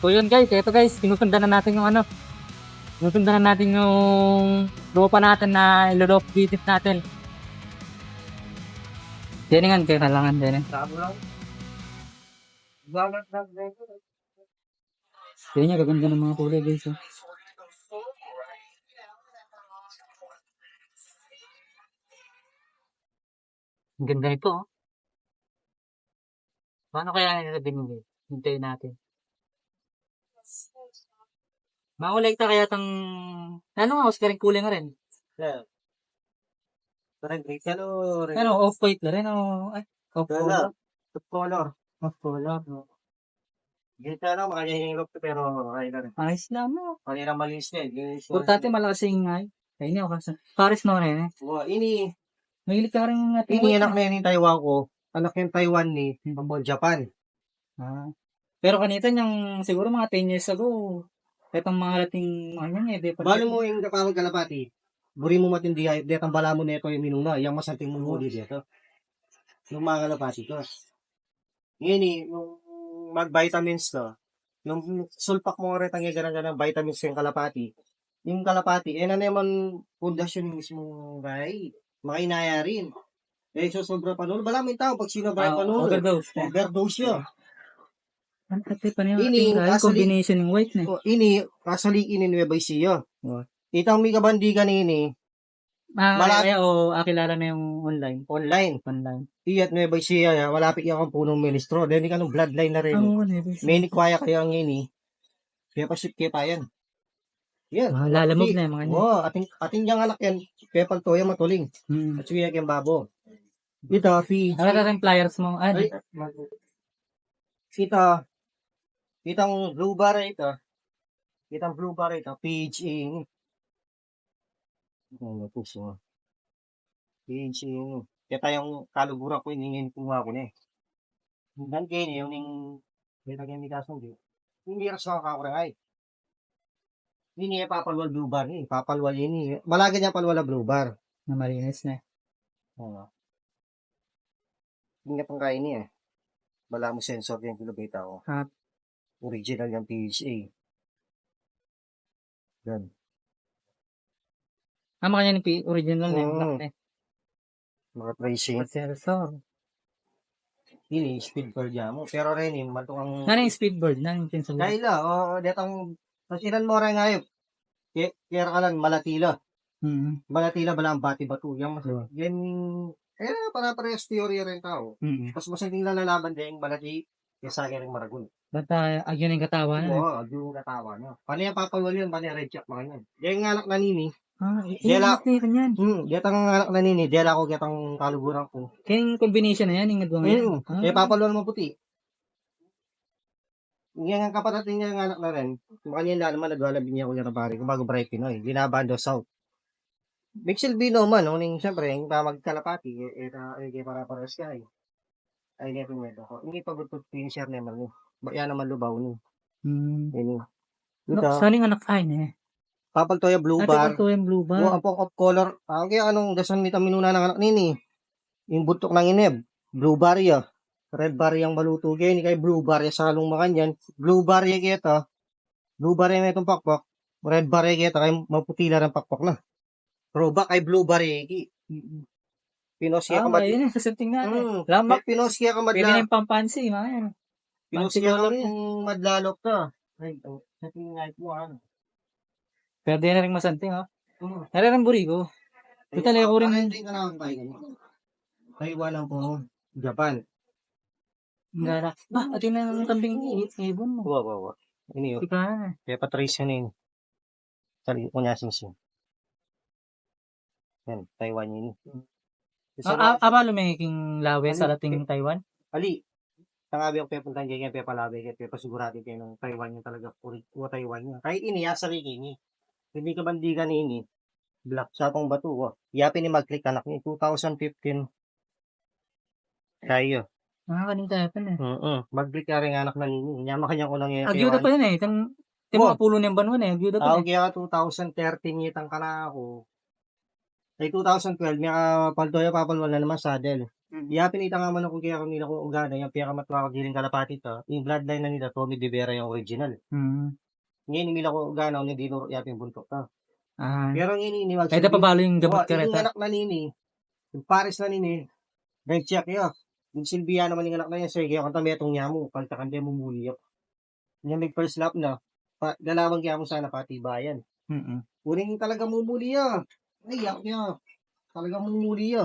So yun guys, eto guys, sinusundan na natin yung ano. Sinusundan na natin yung tropa natin na ilolop visit natin. Diningan kayo kalangan din eh. Kaya niya gaganda ng mga kulay guys. Oh. Ang ganda nito oh. Paano kaya nila binili? Hintayin natin. Makolekta kaya tang... Ano nga, Oscar yung kulay nga rin. Yeah. Parang gray color. Ano, off-white na rin o... Ay, off-color. Color. Off-color. Gita na, makanyahingilok to pero okay na rin. Ayos lang mo. Kanina malinis na eh. Purtate malakas yung ingay. Kaya niya, kasi. Paris mo rin eh. Ini Mahilig ka rin nga anak na yun yung Taiwan ko. Anak yung Taiwan ni Pambol Japan. Ah. Pero kanita niyang siguro mga 10 years ago, itong mga lating ano niya, di pa. Balo mo yung kapawag kalapati. Buri mo matindi ay detang bala mo neto yung minuna. Yang masanting mo huli dito. Yung mga kalapati ko. Ngayon eh, yung mag-vitamins to. Yung sulpak mo rin ang gana vitamins yung kalapati. Yung kalapati, na naman pundasyon mismo guy. Makainaya rin. So sobra pa nun. Bala mo yung tao pag sinabay pa nun. Overdose. Overdose yun. Ang kati pa niya. Ini, Combination ng white na. Ini, kasalikin ni Nueva Ecija. Itang may kabandigan ini. Kaya o kilala na yung online. Online. Iyat Nueva Ecija, malapit yung ang punong ministro. Dahil ka ng bloodline na rin. May nikwaya kayo ang ini. Kaya pa ship kaya pa yan. Yan. Lalamog na yung mga niya. Oo, ating yung anak yan. Kaya paltoya matuling. At suya yung babo. Ito, Nakaka yung flyers mo. Ay, Kitang blue bar ito. Kitang blue bar ito. PHA. Ano po siya? PHA. Kaya tayong kalugura ko, iningin kumuha ko na eh. Hanggang kayo niya, yung nilagyan ni Kasong Diyo. Hindi ras ako kakurangay. Hindi niya papalwal blue bar eh. Papalwal yun eh. Malaga niya palwala blue bar. na malinis na. Oo. Hindi nga pang kain niya eh. Bala mo sensor yung kilobita ko. Original yung PHA. Yan. Kanya ni original na. Mga tracing. Sensor. Ini, speed bird yan mo. Pero rin yung matukang... Ano yung speedbird? Ano yung sensor? Dahil detang... Pasinan mo rin ngayon. Kaya ka lang, malatila. Malatila bala ang bati bato. Yan mas... Yan... para parehas teorya rin tao. Tapos mas hindi lalaban din yung balati. Kaya sa akin rin maragun. Bata, agyan yung katawan. Oo, agyan yung katawan niya. Paano yung papawal yun? Paano yung red check mga yan? Yan yung anak na nini. Iingat na yan. Detang anak na nini. Dela ko getang kaluguran ko. Kaya yung combination na yan, yung nagwang yan. Kaya papawal mo puti. Yan ang kapatid niya yung anak na rin. Makanya naman nagwalabing niya ko yung nabari ko bago Bright Pinoy. Linabando South. Mixel Bino man, siyempre, yung magkalapati, kaya para-paras ka eh. Ay, nga pinwedo ko. Hindi pa gusto finisher naman eh. Yan naman lubaw ni. Ini. Saan yung anak kain eh? Papaltoya blue bar. Papaltoya blue bar. Ang pong of color. Kaya anong dasan nita minuna ng anak nini. Yung buntok ng ineb. Blue bar ya. Red bar yung baluto. Kaya ni kay blue bar ya sa halong makanyan. Blue bar ya kita. Blue bar ya itong pakpak. Red bar ya kita kay maputila ng pakpak na. Throwback ay blue bar ya ki. Pinosya ka madla. Yun yung sasanting natin. Lamak. Pinosya ka madla. Pwede na yung pampansi, mga yan. Pinosya ka madlalok ka. Ay, sa tingin mo ano. Pwede na rin masanting, ha? Nararan buri ko. Ito talaga ko rin. Hindi ka naman tayo. Taiwan lang po. Japan. Ngara. Atin na ng kambing ibon mo. Wow. Ini yun. Ika. Kaya Patricia na yun. Sali ko niya sing. Yan, Taiwan yun. Apa lumiking lawe sa lating Taiwan? Ali. Tangabi ang pepuntan dyan yan, pepalabi, kaya pepasigurado kayo ng Taiwan yung talaga, o Taiwan niya. Kahit ini, asali ini. Hindi ka bandigan ini. Black sa atong bato. Yapin ni mag-click anak niya, 2015. Kayo. Kanita pa na. Mag-click ka rin anak na nini. Nyama kanya ko lang yung Agyuda pa yun eh. Itang mga pulo ng banwan eh. Agyuda pa. Kaya 2013 itang ka na ako. Ay 2012, may paldoya papalwal na naman saddle. Yapin ita nga man ako kaya kanila ko ugana yung pinakamatwa ko giling kalapati to. Yung bloodline na nila Tommy De Vera yung original. Ngayon nila ko ugana ni Dino yapin buntok to. Pero ngayon ni Kahit na pabalo yung gabot ka yung reta. anak na nini, yung pares na nini, nag-check yo. Yung Silvia naman yung anak na yan, sir, kaya kanta metong niya mo, pagtakan mo muli yo. Yung may first lap na, dalawang kaya mo sana pati bayan. Kuning talaga mumuli yo. Ay, yak niya. Talaga mumuli yo.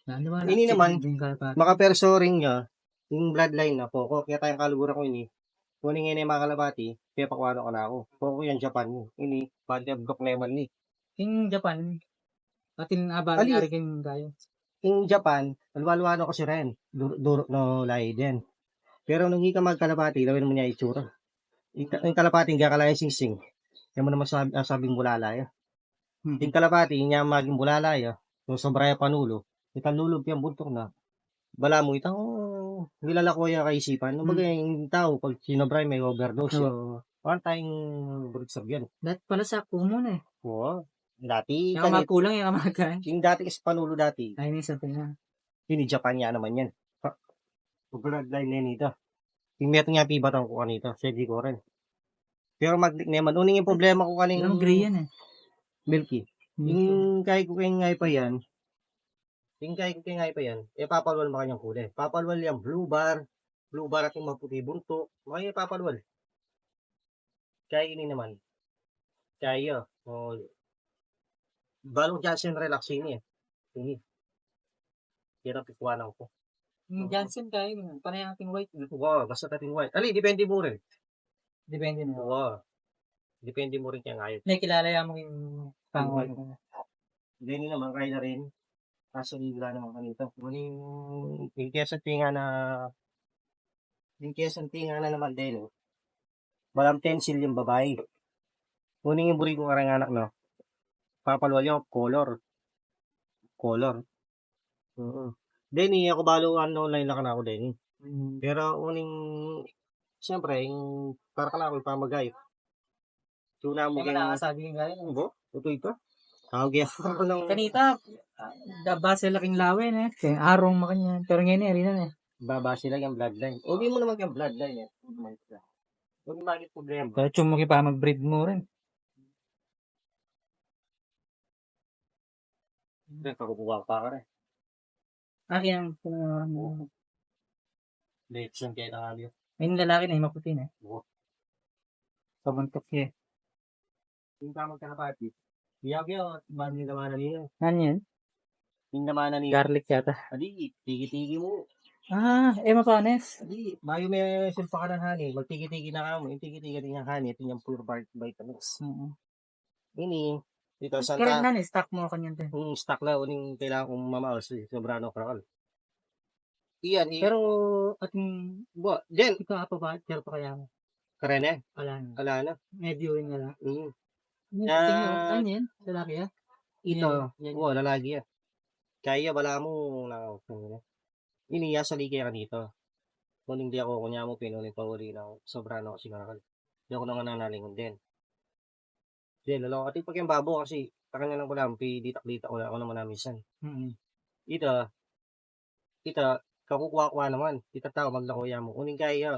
Ini naman, makaperso ring niya, yung bloodline na Poco, kaya tayong kalugura ko ini. Kuning ini mga kalabati, kaya pakuano ka na ako. Poco yung Japan mo. Ini, body of block naman ni. Yung Japan, atin abali Ali. na rin kayo. Yung Japan, alwalwano ko si Ren. Duro no lahi din. Pero nung ika magkalapati, lawin mo niya itsura. Yung kalapati, hindi ka sing-sing. Yan mo naman sabing bulala ya. Yung kalapati, niya maging bulala ya. Yung sobraya panulo, italulog yung buntok na. Bala mo itang nilalako ya kaisipan. Nung bagay yung tao, pag sinobray may overdose. Parang tayong burisag yan. Dahil pala sa kumo na eh. Oo. Dati, Yung makulang yung kamagan. yung dati kasi panulo dati, Ay, ni sa tina. yun Japan niya naman yan. Bloodline na nito. Yung meto niya pibatan ko kanito, sige ko rin. Pero naman, uning yung problema ko kaning Yung gray yan eh. Milky. Yung kahit ko kayong ngay pa yan, papalwal mo kanyang kulay. Papalwal yung blue bar at yung maputi bunto, makanya papalwal. Kaya ini naman, kaya balong Johnson relax ini eh. Ini. Kira pikuwanan ko. Yung Johnson kayo, panay ang ating white. Oo, basta tating white. Ali, depende mo rin. Depende mo. Oo. Depende mo rin kaya ngayon. May kilala mo yung pangwal. Hindi naman, kaya na rin. Kaso wala naman kanito. Yung Quezon tinga na naman din. Walang tensil yung babae. Kuning yung buri kong karang anak, no? Papalwal yung color. Denny, ako balo online lang na ako, Denny. Pero siyempre, yung para ka lang ako pamagay. Tuna mo Kaya nakakasabi yung gaya. Ito ito. Tawag ako ng... Kanita, base laking lawin eh. Kaya arong makanya. Pero ngayon eh, rin eh. Babase lang yung bloodline. Huwag mo naman yung bloodline eh. Huwag mo maging problema. Kaya tsumuki pa mag-breed mo rin. Kakukuha pa ka rin. Akin ang Late siyang kaya tangali. may lalaki na yung maputi na. Oo. Sabuntok siya. Yung tamang kalapati. Iyag yun. Mani naman na niya. Ano yun? Yung naman na niya. Garlic yata. Adi, tigi-tigi mo. Mapanes. Adi, bayo may sulpa ka ng honey. Magtigi-tigi na ka mo. Yung tigi-tigi din yung honey. Ito yung pure vitamins. Ini, dito sa Kaya na stock mo kanyan din. stock na uning kailangan kong mamaos. Sobrano krakal. Iyan, Pero, ating, Jen, ikaw pa ba? Pero pa kaya mo? karene. Wala na. Wala na. Medyo rin na lang. Na- Ano yan? Lalaki yan? Ito, Yan. lalagi yan. Kaya wala mo na iniya sa ligay ka dito. Kung hindi ako kunya mo pinunin pa uli ng sobrano kasi kakal. Hindi ako nang nanalingon din. Then, lalo ka pag yung babo kasi takanya lang ko lang, ditak-ditak ko na ako naman na minsan. Ito, kakukuha naman. Kita tao maglakuya mo. Uning kaya,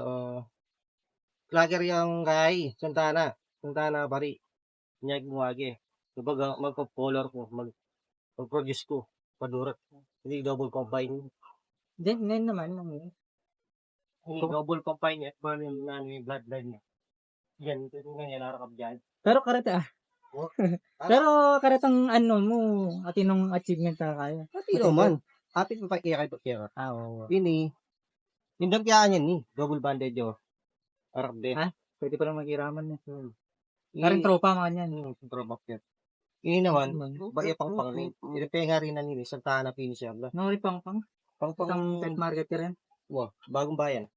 klager yung kay, Santana bari. Nyag mo agi. Kumbaga, magpo-color ko, mag-produce ko, padurot. Hindi double combine. Then, ngayon naman, Hindi double combine niya, bali yung bloodline niya. Yan, ito nga yan, narakap dyan. pero karata pero karatang ano mo, atinong achievement na kaya. Pati naman. Happy pa kaya kaya. Oo. Ini, hindi kaya yan ni, double banded yo. Arap din. Pwede pa lang mag-iraman niya. Karing tropa mga yan. Tropa yan. Ini naman, baya pang pangling. Inipenga rin na nila, Santana siya. Nori pang-pang. Isang pet market rin. Bagong bayan.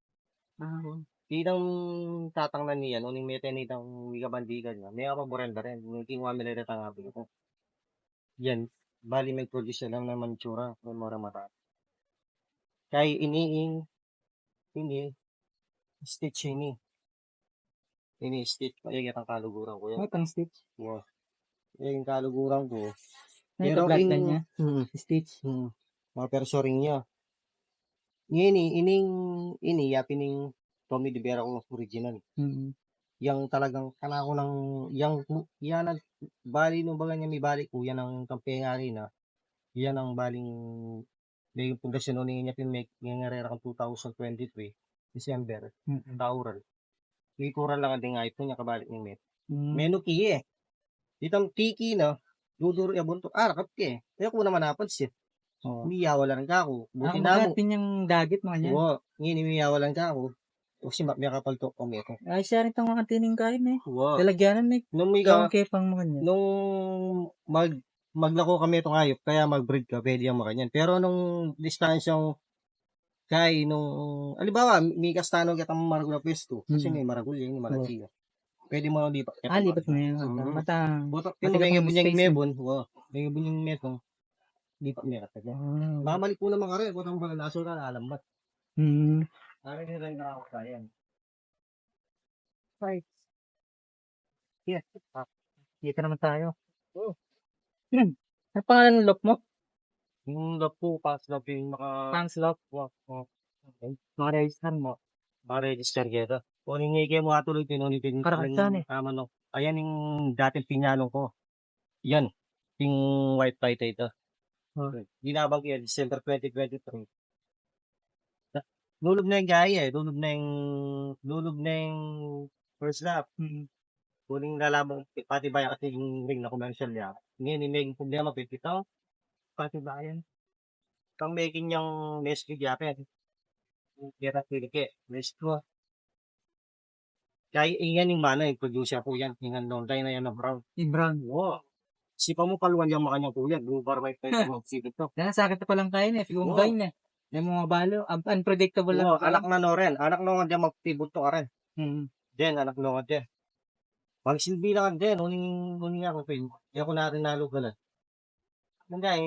Oo. Tatang na niya, nung may tenitang wigabandigan niya, may kapaborenda rin. Nung kinuha nila rin ang abig ko. Yan, bali may produce lang ng manitsura, may mura mata. Kaya ini, stitch ini. Ini stitch, kaya ang kaluguran ko yan. Pang stitch. Yan yung kaluguran ko. Pero Pero niya. Stitch. mga perso ring niya. Ngayon yapining Tommy de Vera kong original. Yang talagang kanako ng yan ang bali nung baga niya may bali ko yan ang kampengari na yan ang baling may pundasyon ni niya pinmek ngayong kang 2023 December tauran. May kuran lang ang nga ito niya kabalik ng met. Menu kiye. Ditang tiki na dudur ya bunto arakat ke. Kaya ko naman napansin. Umiyawalan ka ako. Buti na mo. Din yung dagit mga yan. Oo. Ngayon umiyawalan ka ako. Kasi may kapaltok ko meto. Ay, siya rin itong mga tining kain eh. Oo. Talagyanan eh. Nung may Gawang kepang mga yan. nung maglako kami itong hayop, kaya mag-breed ka, pwede yung makanyan. Pero nung distansyang kay nung, alibawa, may kastano kitang maragul na pwesto, kasi may maragul yun, malaki. Pwede mo lipat. Lipat mo yun. Matang. Butak, yung may bunyang mebon, may bunyang metong, lipat niya katagya. Mamalik po naman ka rin, butang palalaso ka, alambat. Ari rin na ako kaya. Right. Yeah. Kita naman tayo. Ano pangalan ng lop mo? Yung lapo, pas lapo yung Fans lop. Makaregister mo. register kita. Kung hindi kayo mga tuloy, tinunitin. Karakatan eh. No. Ayan yung dating pinyanong ko. Yan. Yung white fight ito. Ginabang ko yan, December 2023. Lulog na yung gaya eh. Lulog na yung first lap. Kuning lalabang pati bayan kasi yung ring na commercial niya. Ngayon, may problema, pipitaw. Pati bayan. Kang making yung nesky yapin. Kira pilike. Nesky. Kaya iyan yung mana, yung producer po yan. Yung non-line na yan na brown. Yung brown. Wow. Sipa mo paluan yung makanyang kuya. Blue bar white fight mo. Sige to. Sakit na palang kain eh. Figong kain eh. Yung mga balo. Unpredictable lang. Anak na no rin. Anak no nga dyan magtibot to ka rin. Then, anak no nga dyan. Magsilbi lang din, uning ako kayo. Kaya ko natin nalugalan. Hindi,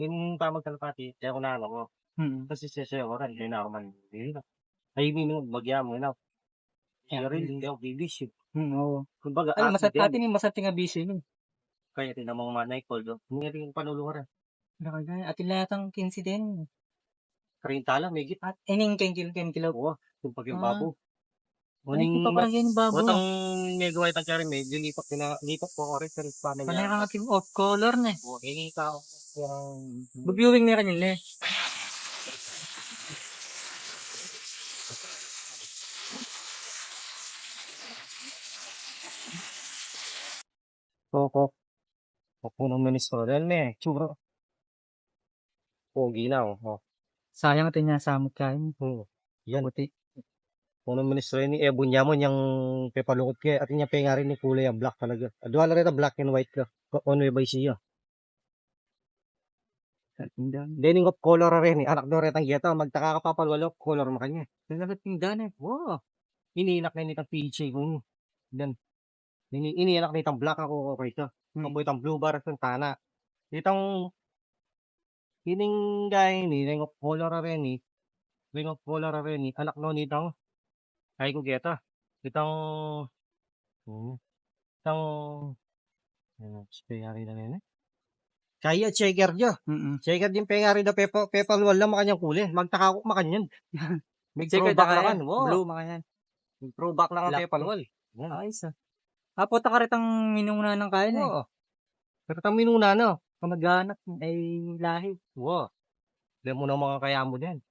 yung pamagkalapati, kaya ko nalo ko. Kasi siya ko rin, hindi na ako man. Ay, may bagya mo, ina. Kaya rin, hindi ako bibis. Oo. Kumbaga, Atin yung masating nga busy nun. kaya tinamang manay ko, hindi rin panuluhan. Atin lahat ang 15 din. 30 lang, may git. At ining 10 kilo. Oo, yung pag yung babo. Uning papalagyan yung babo. Butang may gaway tang kari, medyo lipat ko rin sa panay. Panay ka nga off color na eh. Oo, hindi ka ako. Mag-viewing na kanila eh. Koko. Koko ng ministro. Dahil may, tsura. Pogi na, oh. Sayang ito niya samot kain. Yan. Buti. Kung ng ministro ni Ebon Yamon, yung pepalukot kaya, at yung penga rin ni kulay, yung black talaga. Adwala rin black and white ka. On way by siya. Then yung color rin, anak do rin ang geta, magtaka ka papalwalo, color mo kanya. Nalagat yung dana eh. Wow. Iniinak na nitang PJ kung dan. Iniinak na itang black ako okay ka. Kaboy itang blue bar at tana. Itang hining guy ni ring of color rin ni. Ring of color rin ni. Anak no nitang ay ko geta. Itang spayari na nene. Kaya checker dyo. Checker din pengari da pepal wala makanyang kulay. Magtaka ko makanyan. May throwback na kan. Blue makanyan. May throwback na kan pepal wal. Ayos ah. Apo ta karitang minuna ng kain eh. Oo. Pero tang minuna no. Kamag-anak ay lahi. Wow. Dahil mo na mga kaya mo din.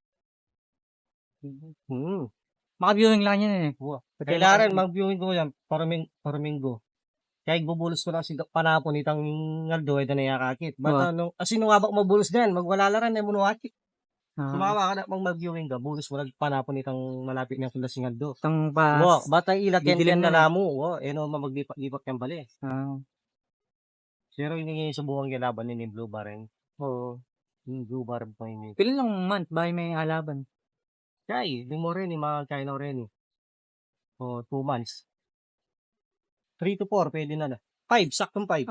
Maka-viewing lang yan eh. Wow. Kailangan mag-viewing ko yan. Paramingo. Kaya bubulos ko lang si panapon itang ngaldo ay danay akakit. Bata nung asino nga ba mabulos din? Magwala lang rin mo nuwakit. Sumawa ka na mag-viewing ka. Bulos mo lang panapon itang malapit ng sunda si ngaldo. Itang pas. Wow. Bata ilat yan na namo. Wow. Eno maglipat kang bali. Pero hindi sa buwang galaban ni Blue Bar rin. Oo. Yung Blue Bar pa yun. Pili lang month ba may alaban? Kaya yung mo rin mga rin. 2 months. 3 to 4 pwede na. 5, saktong 5.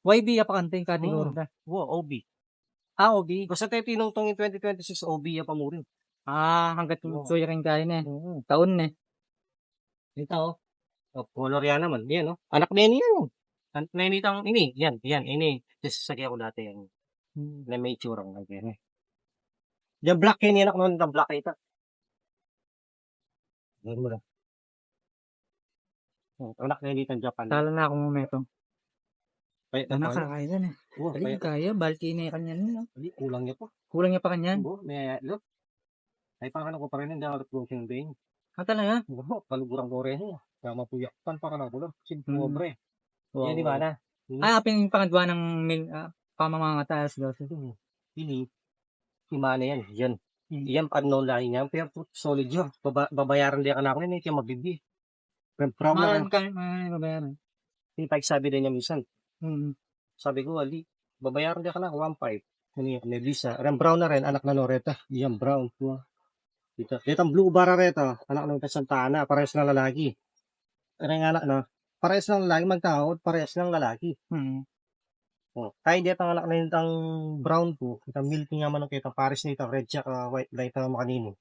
YB pa kante kategorya na. Wow, OB. OB. Basta tayo tinungtong yung 2026 OB pa mo rin. Hanggat suya rin kain eh. Taon na eh. Ito color yan naman. Yan anak na yan. Anak na yan yan. Just sakya ko dati yan. Na may tsurang na yan Diyan black yan, yan ako noon ng black ito. Yan mo lang. Anak na dito ng Japan. Talo na akong momento. Kaya Ano nakakailan eh. Oo, Dali, kaya. Balki na kanya nun. Hindi, kulang niya pa. Kulang niya pa kanyan. Oo, may look. Ay, parang ko pa rin, hindi ako closing vein. Talaga? Oo, palugurang ko rin. Kaya mapuyak. Pan para na ko lang. Pobre. Wow. Yan, di ba na? Apin yung pangagawa ng pamamangataas daw. Hindi. Himana yan. Yan. Yan, unknown lang yan. Pero solid yun. Babayaran din ka na ako yan. Kaya mabibi. From na. Babayaran. Sabi din niya minsan. Sabi ko, ali, babayaran din ka na 1.5. May visa. Brown na rin, anak na Loretta. Yan, brown. Dito ang blue bara rito. Anak ng Santana. Parehas ng lalaki. Ring anak na. Parehas ng lalaki. Magtawad. Parehas ng lalaki. Kaya dito ang anak na yung brown po. Itang milk nga man kitang Paris nito. Red check, white light na makanino.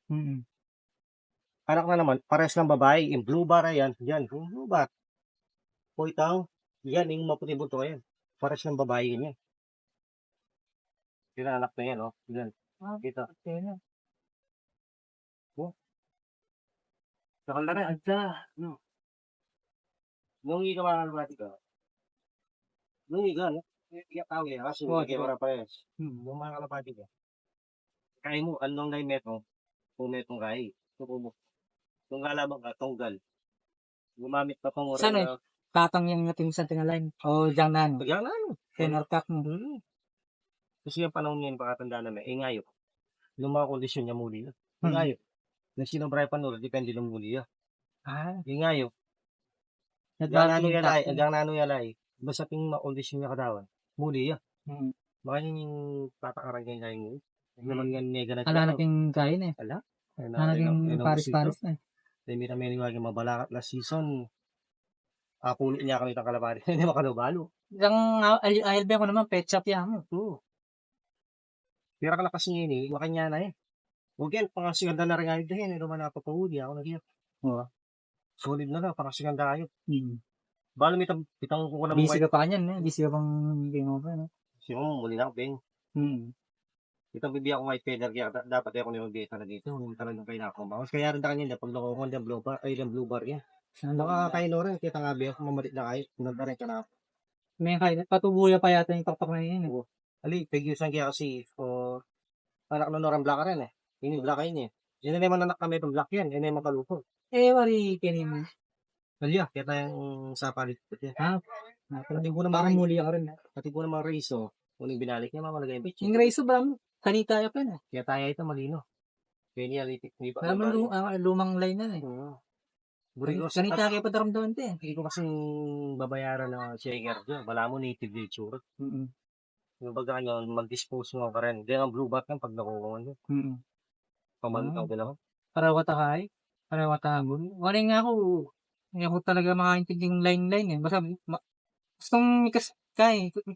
Anak na naman. Parehas ng babae. Yung blue bara yan. Yan. Yung blue bar. O itang. Yan. Yung maputi buto yan. Parehas ng babae yan. Yan anak na yan. Oh. Yan. Kita. Sakal na rin. Adja. Nung ika mga kalapati ka. Nung ika, no? Iyak tao eh. Kasi hindi para parehas. Nung mga kalapati ka. Kaya mo, anong na yung metong? Kung metong kaya. Kung kalabang ka, tonggal. Gumamit pa pang Saan eh? Tatang yung natin sa tingalain. O dyan na ano? Pagyan na ano? Tenorkak mo. Kasi yung panahon niya, pakatanda na may ngayo. Yung mga kondisyon niya muli. Ngayo. Na sinobray pa nula, depende lang muli. Yung ngayo. Hanggang nano yalay. Basta ting ma-audition niya kadawan. Muli baka yung tatakaran niya ngayon. Naman nga nega na Ala nating kain eh. Ala? Ala nating Paris na eh. Dahil may wagi mabalakat last season. Pulit niya kami itang kalapari. Hindi makanubalo. Yung ALB ko naman, pet shop yan mo. Pira ka lakas niya eh. Makanya na eh. Huwag yan, pangasiganda na rin ngayon dahil. Hindi naman napapahuli ako nagyan. Solid na lang, pangasiganda kayo. Balo may pitang ko na busy ka pa kanyan eh. Busy ka pang game over no? Siya mo, muli na ako, Beng. Itong bibi ako white feather, kaya dapat ako nilagay na dito. Talagang kayo na ako. Kaya rin na kanya, pag nakukon yung blue bar, ay yung blue bar yan. Nakakaino rin, kita nga biyak, mamalit na kayo. Pinagdarin ka na ako. May kain, patubuya pa yata yung pakpak na yun eh. Ali, pag-usan kaya kasi, anak na Norang Black rin eh. Yun yung black yun eh. Yun na naman anak kami itong black yan, yun na yung makalupo. Wari kinin mo. Alya, kaya tayong sapalit. Pati ko na Parang muli ako rin eh. Pati ko na mga reso, kung binalik niya, mamalagay yung bitch. Yung reso ba mo? Kanita ya pa na. Kaya tayo ito malino. Kaya niya, hindi pa. Alam mo, lumang line na eh. Kanita kaya pa daramdaman ito eh. Hindi ko kasing babayaran na shaker dyan. Wala mo native nature. Yung baga nyo, mag-dispose mo ka rin. Hindi ang blue bat yan pag nakukuha nyo. Pamalit ako din ako. Parawatakay. Parawatagon. Wala nga ako. Hindi ako talaga makaintindi yung line eh. Basta, gustong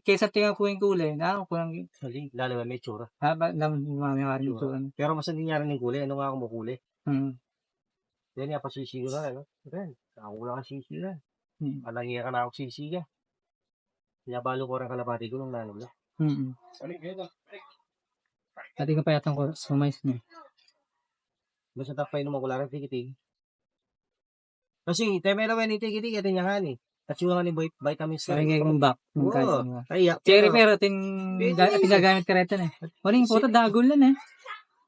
kaysa tingnan ko yung kulay. Ako lang. Lalo ba may tsura. Yung tsura. Pero mas hindi niya rin yung kulay. Ano nga ako makuli? Yan nga, pasisigo na. Ano? Ako lang ang sisiga. Alangiya ka na ako sisiga. Pinabalo ko rin kalapati ko nung nanong na. Dati ka pa yatang ko sumais niya. Basta tapay naman ko lang tikitig. Kasi, teme na ni tikitig, ito niya hani. At yung nga ni vitamins. Kaya nga yung back. Cherry pero gagamit ka rito na eh. Waling puto dagol lang eh.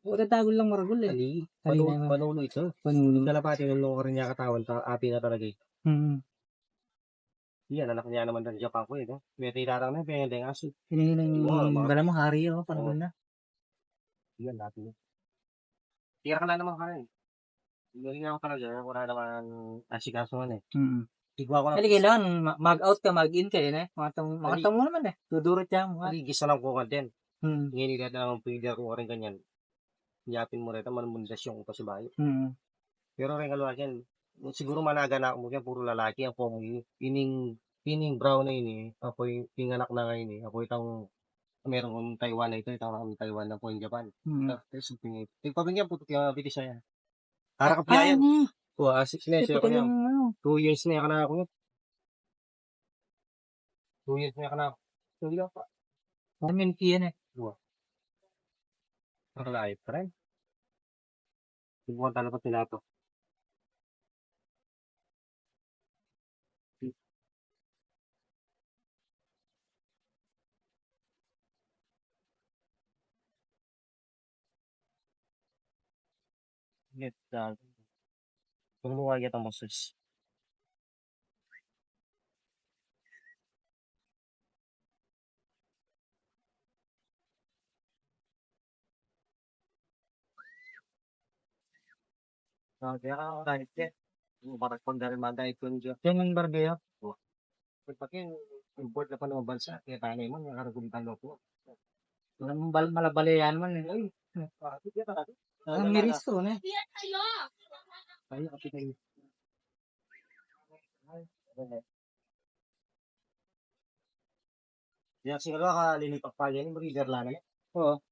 Puto dagol lang maragol eh. Panulo ito. Panulo. Kalapati nung loko rin niya katawan, api na talaga eh. Yan, anak niya naman ng Japan ko eh. May tiratang na, pengen din aso. Bala mo, hari ako, panahon na. Yan, natin. Tira ka na naman ka rin. Hindi nga ako talaga, wala naman asikaso man eh. Tigwa ko na. Kailangan, mag-out ka, mag-in ka eh. Makatang mo naman eh. Dudurot yan mo. Gisa lang ko content. Ngayon nila naman pwede ako rin ganyan. Yapin mo rin, manumundasyon ko pa sa bayo. Pero rin kalawag yan, siguro managa na ako mo yan, puro lalaki. Ako pining brown na yun eh. Ako yung pinganak na ngayon eh. Ako itang meron kong Taiwan na ito. Itang Taiwan na po yung Japan. Tigpabingyan po, tigpabili siya yan. Para ka pala yan. 6 na siya ko yan. 2 years na yan ka na ako yan. 2 years na yan ka na ako. Hindi ka pa. Community yan eh. Nakalayo pa rin. Subukan talaga nila to. Get that. Kung mo kaya itong masus. Kaya ka kahit yan. Barat pang dari madahit ko niya. Yan ang barbeyo. Pagpag yun, import na pa ng bansa. Kaya tanay mo, nakaragulitan lo po. Walang malabalayan man eh. Ay, bakit yan talaga? Ang miris to ne. Kaya kapit na yun. Yan, siguro ka lilipak pa yan, breeder lang yan. Oo.